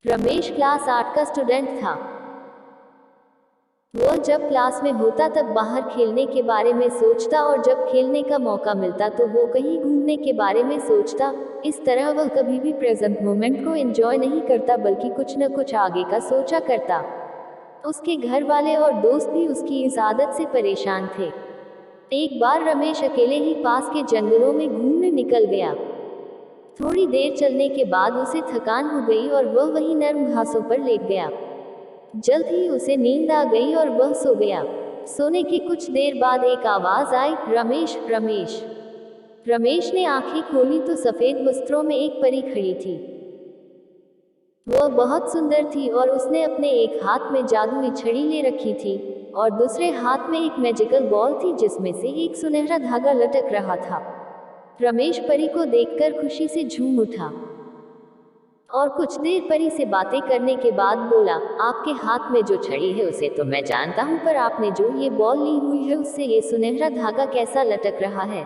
Ramesh class 8 का student था। वह जब क्लास में होता तब बाहर खेलने के बारे में सोचता और जब खेलने का मौका मिलता तो वो कहीं घूमने के बारे में सोचता। इस तरह वह कभी भी प्रेजेंट मोमेंट को एंजॉय नहीं करता बल्कि कुछ न कुछ आगे का सोचा करता। उसके घर वाले और दोस्त भी उसकी इस आदत से परेशान थे। एक बार रमेश अकेले ही पास के जंगलों में घूमने निकल गया। थोड़ी देर चलने के बाद उसे थकान हो गई और वह वहीं नर्म घासों पर लेट गया। जल्द ही उसे नींद आ गई और वह सो गया। सोने की कुछ देर बाद एक आवाज आई, रमेश रमेश। रमेश ने आंखें खोली तो सफेद वस्त्रों में एक परी खड़ी थी। वह बहुत सुंदर थी और उसने अपने एक हाथ में जादुई छड़ी ले रखी थी और दूसरे हाथ में एक मैजिकल बॉल थी जिसमें से एक सुनहरा धागा लटक रहा था। रमेश परी को देखकर खुशी से झूम उठा और कुछ देर परी से बातें करने के बाद बोला, आपके हाथ में जो छड़ी है उसे तो मैं जानता हूँ, पर आपने जो ये बॉल ली हुई है उससे ये सुनहरा धागा कैसा लटक रहा है?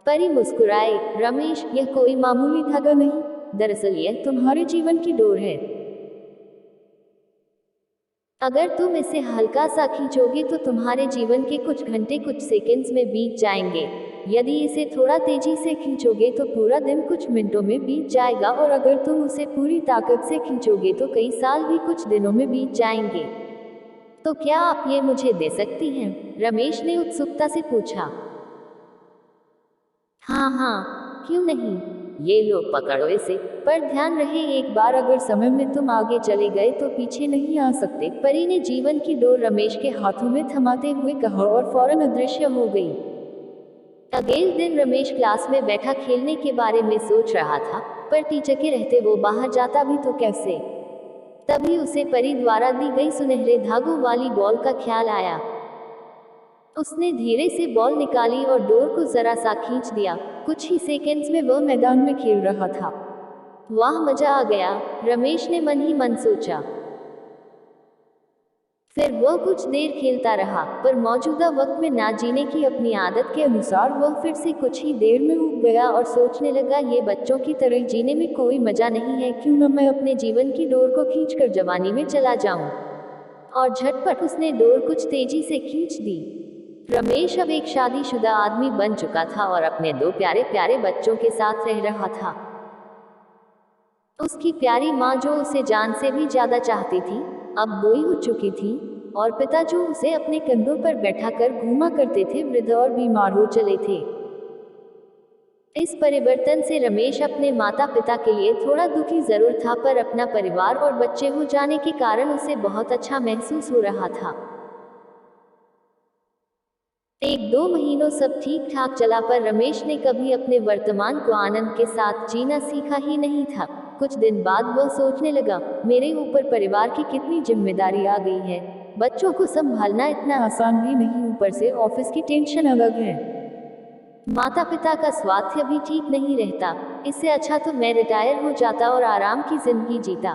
परी मुस्कुराई, रमेश, यह कोई मामूली धागा नहीं, दरअसल यह तुम्हारे जीवन की डोर है। अगर तुम इसे हल्का सा खींचोगे तो तुम्हारे जीवन के कुछ घंटे कुछ सेकंड्स में बीत जाएंगे। यदि इसे थोड़ा तेजी से खींचोगे तो पूरा दिन कुछ मिनटों में बीत जाएगा और अगर तुम उसे पूरी ताकत से खींचोगे तो कई साल भी कुछ दिनों में बीत जाएंगे। तो क्या आप ये मुझे दे सकती हैं? रमेश ने उत्सुकता से पूछा। हाँ हाँ, क्यों नहीं, ये लो पकड़ो इसे, पर ध्यान रहे एक बार अगर समय में तुम आगे चले गए तो पीछे नहीं आ सकते। परी ने जीवन की डोर रमेश के हाथों में थमाते हुए कहा और फौरन अदृश्य हो गई। अगले दिन रमेश क्लास में बैठा खेलने के बारे में सोच रहा था, पर टीचर के रहते वो बाहर जाता भी तो कैसे। तभी उसे परी द्वारा दी गई सुनहरे धागों वाली बॉल का ख्याल आया। उसने धीरे से बॉल निकाली और डोर को जरा सा खींच दिया। कुछ ही सेकंड्स में वह मैदान में खेल रहा था। वाह, मजा आ गया, रमेश ने मन ही मन सोचा। फिर वह कुछ देर खेलता रहा, पर मौजूदा वक्त में ना जीने की अपनी आदत के अनुसार वह फिर से कुछ ही देर में उब गया और सोचने लगा, ये बच्चों की तरह जीने में कोई मजा नहीं है, क्यों न मैं अपने जीवन की डोर को खींचकर जवानी में चला जाऊं। और झटपट उसने डोर कुछ तेजी से खींच दी। रमेश अब एक शादीशुदा आदमी बन चुका था और अपने दो प्यारे प्यारे बच्चों के साथ रह रहा था। उसकी प्यारी माँ जो उसे जान से भी ज्यादा चाहती थी, अब बूढ़ी हो चुकी थी और पिता जो उसे अपने कंधों पर बैठाकर घूमा करते थे, वृद्ध और बीमार हो चले थे। इस परिवर्तन से रमेश अपने माता पिता के लिए थोड़ा दुखी जरूर था, पर अपना परिवार और बच्चे हो जाने के कारण उसे बहुत अच्छा महसूस हो रहा था। एक दो महीनों सब ठीक ठाक चला, पर रमेश ने कभी अपने वर्तमान को आनंद के साथ जीना सीखा ही नहीं था। कुछ दिन बाद वह सोचने लगा, मेरे ऊपर परिवार की कितनी जिम्मेदारी आ गई है। बच्चों को संभालना इतना आसान भी नहीं, ऊपर से ऑफिस की टेंशन अलग है। माता पिता का स्वास्थ्य भी ठीक नहीं रहता। इससे अच्छा तो मैं रिटायर हो जाता और आराम की जिंदगी जीता।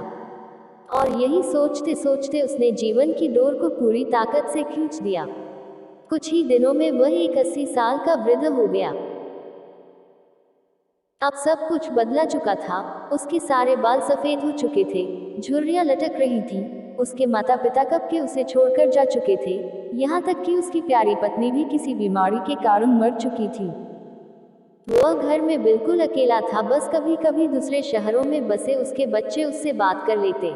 और यही सोचते सोचते उसने जीवन की डोर को पूरी ताकत से खींच दिया। कुछ ही दिनों में वह एक 80 साल का वृद्ध हो गया। अब सब कुछ बदला चुका था। उसके सारे बाल सफेद हो चुके थे, झुर्रियां लटक रही थी। उसके माता पिता कब के उसे छोड़कर जा चुके थे, यहाँ तक कि उसकी प्यारी पत्नी भी किसी बीमारी के कारण मर चुकी थी। वह घर में बिल्कुल अकेला था, बस कभी कभी दूसरे शहरों में बसे उसके बच्चे उससे बात कर लेते।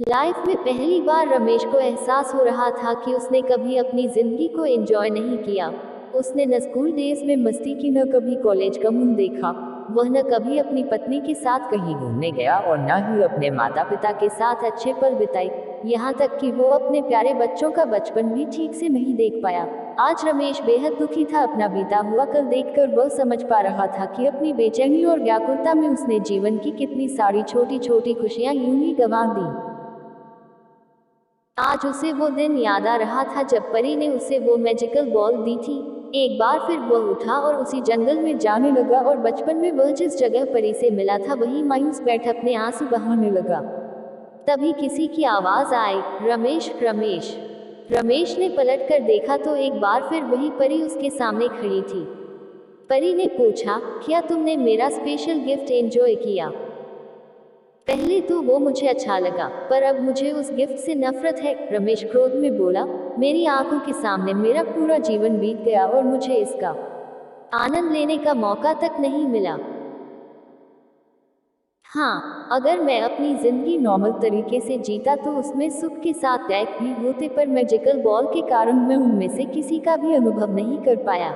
लाइफ में पहली बार रमेश को एहसास हो रहा था कि उसने कभी अपनी जिंदगी को एंजॉय नहीं किया। उसने न स्कूल डेज में मस्ती की, न कभी कॉलेज का मुंह देखा। वह न कभी अपनी पत्नी के साथ कहीं घूमने गया और न ही अपने माता पिता के साथ अच्छे पल बिताए। यहाँ तक कि वो अपने प्यारे बच्चों का बचपन भी ठीक से नहीं देख पाया। आज रमेश बेहद दुखी था। अपना बीता हुआ कल देखकर वह समझ पा रहा था कि अपनी बेचैनी और व्याकुलता में उसने जीवन की कितनी सारी छोटी छोटी खुशियां यूं ही गंवा दी। आज उसे वो दिन याद आ रहा था जब परी ने उसे वो मैजिकल बॉल दी थी। एक बार फिर वह उठा और उसी जंगल में जाने लगा और बचपन में वह जिस जगह परी से मिला था वहीं मायूस बैठ अपने आंसू बहाने लगा। तभी किसी की आवाज आई, रमेश रमेश। रमेश ने पलट कर देखा तो एक बार फिर वही परी उसके सामने खड़ी थी। परी ने पूछा, क्या तुमने मेरा स्पेशल गिफ्ट एंजॉय किया? पहले तो वो मुझे अच्छा लगा, पर अब मुझे उस गिफ्ट से नफरत है, रमेश क्रोध में बोला। मेरी आंखों के सामने मेरा पूरा जीवन बीत गया और मुझे इसका आनंद लेने का मौका तक नहीं मिला। हाँ, अगर मैं अपनी जिंदगी नॉर्मल तरीके से जीता तो उसमें सुख के साथ टैग भी होते, पर मैजिकल बॉल के कारण मैं उनमें से किसी का भी अनुभव नहीं कर पाया।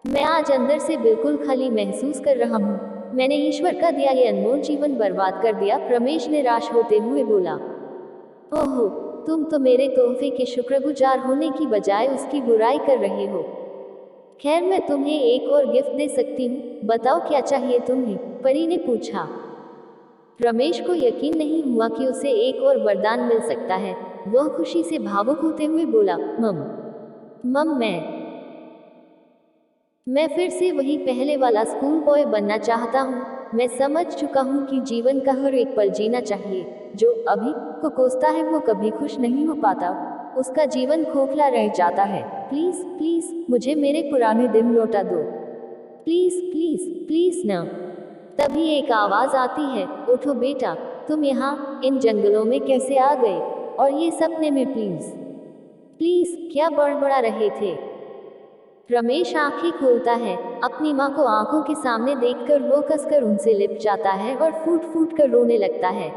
मैं आज अंदर से बिल्कुल खाली महसूस कर रहा हूँ। मैंने ईश्वर का दिया ये अनमोल जीवन बर्बाद कर दिया, रमेश निराश होते हुए बोला। ओहो, तुम तो मेरे तोहफे के शुक्रगुजार होने की बजाय उसकी बुराई कर रहे हो। खैर, मैं तुम्हें एक और गिफ्ट दे सकती हूँ, बताओ क्या चाहिए तुम्हें? परी ने पूछा। रमेश को यकीन नहीं हुआ कि उसे एक और वरदान मिल सकता है। वह खुशी से भावुक होते हुए बोला, मम मैं फिर से वही पहले वाला स्कूल बॉय बनना चाहता हूँ। मैं समझ चुका हूँ कि जीवन का हर एक पल जीना चाहिए। जो अभी को कोसता है वो कभी खुश नहीं हो पाता, उसका जीवन खोखला रह जाता है। प्लीज प्लीज मुझे मेरे पुराने दिन लौटा दो, प्लीज प्लीज प्लीज ना। तभी एक आवाज आती है, उठो बेटा, तुम यहाँ इन जंगलों में कैसे आ गए? और ये सपने में प्लीज प्लीज क्या बड़बड़ा रहे थे? रमेश आंखें खोलता है। अपनी माँ को आंखों के सामने देखकर वो कसकर उनसे लिपट जाता है और फूट फूट कर रोने लगता है।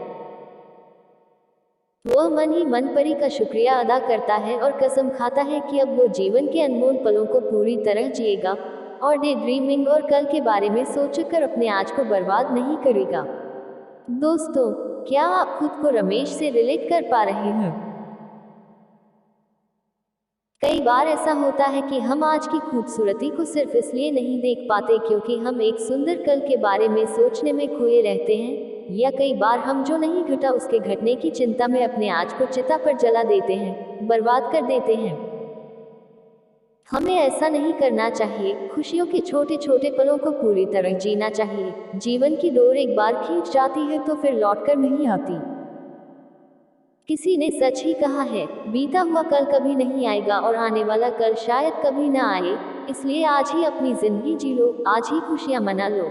वह मन ही मन परी का शुक्रिया अदा करता है और कसम खाता है कि अब वो जीवन के अनमोल पलों को पूरी तरह जिएगा और डे ड्रीमिंग और कल के बारे में सोचकर अपने आज को बर्बाद नहीं करेगा। दोस्तों, क्या आप खुद को रमेश से रिलेट कर पा रहे हैं? कई बार ऐसा होता है कि हम आज की खूबसूरती को सिर्फ इसलिए नहीं देख पाते क्योंकि हम एक सुंदर कल के बारे में सोचने में खोए रहते हैं, या कई बार हम जो नहीं घटा उसके घटने की चिंता में अपने आज को चिता पर जला देते हैं, बर्बाद कर देते हैं। हमें ऐसा नहीं करना चाहिए। खुशियों के छोटे छोटे पलों को पूरी तरह जीना चाहिए। जीवन की डोर एक बार खींच जाती है तो फिर लौटकर नहीं आती। किसी ने सच ही कहा है, बीता हुआ कल कभी नहीं आएगा और आने वाला कल शायद कभी ना आए, इसलिए आज ही अपनी जिंदगी जी लो, आज ही खुशियां मना लो।